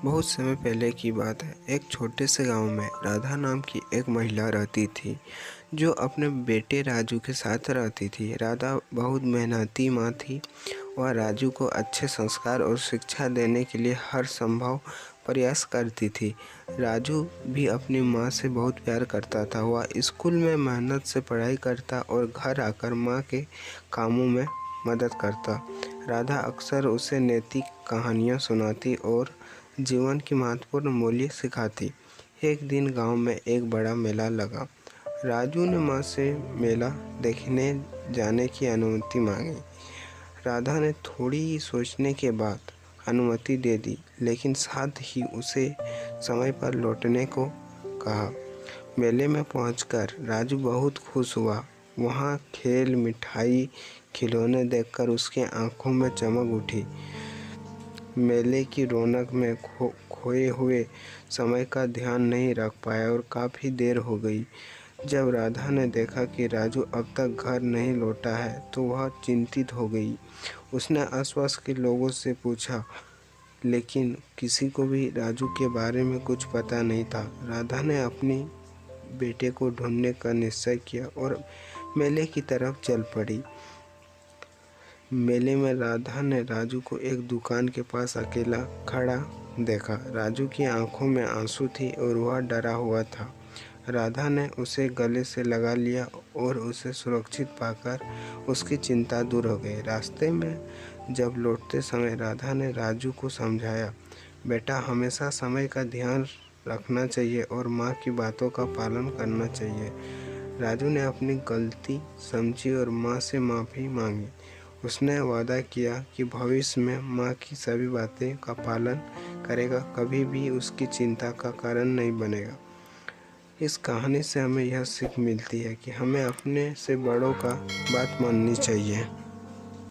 बहुत समय पहले की बात है। एक छोटे से गांव में राधा नाम की एक महिला रहती थी जो अपने बेटे राजू के साथ रहती थी। राधा बहुत मेहनती माँ थी। वह राजू को अच्छे संस्कार और शिक्षा देने के लिए हर संभव प्रयास करती थी। राजू भी अपनी माँ से बहुत प्यार करता था। वह स्कूल में मेहनत से पढ़ाई करता और घर आकर माँ के कामों में मदद करता। राधा अक्सर उसे नैतिक कहानियाँ सुनाती और जीवन की महत्वपूर्ण मूल्य सिखाती। एक दिन गांव में एक बड़ा मेला लगा। राजू ने माँ से मेला देखने जाने की अनुमति मांगी। राधा ने थोड़ी सोचने के बाद अनुमति दे दी, लेकिन साथ ही उसे समय पर लौटने को कहा। मेले में पहुंचकर राजू बहुत खुश हुआ। वहाँ खेल, मिठाई, खिलौने देखकर उसकी आंखों में चमक उठी। मेले की रौनक में खोए हुए समय का ध्यान नहीं रख पाया और काफ़ी देर हो गई। जब राधा ने देखा कि राजू अब तक घर नहीं लौटा है तो वह चिंतित हो गई। उसने आसपास के लोगों से पूछा, लेकिन किसी को भी राजू के बारे में कुछ पता नहीं था। राधा ने अपने बेटे को ढूंढने का निश्चय किया और मेले की तरफ चल पड़ी। मेले में राधा ने राजू को एक दुकान के पास अकेला खड़ा देखा। राजू की आंखों में आंसू थी और वह डरा हुआ था। राधा ने उसे गले से लगा लिया और उसे सुरक्षित पाकर उसकी चिंता दूर हो गई। रास्ते में जब लौटते समय राधा ने राजू को समझाया, बेटा, हमेशा समय का ध्यान रखना चाहिए और माँ की बातों का पालन करना चाहिए। राजू ने अपनी गलती समझी और माँ से माफ़ी मांगी। उसने वादा किया कि भविष्य में माँ की सभी बातें का पालन करेगा, कभी भी उसकी चिंता का कारण नहीं बनेगा। इस कहानी से हमें यह सीख मिलती है कि हमें अपने से बड़ों का बात माननी चाहिए।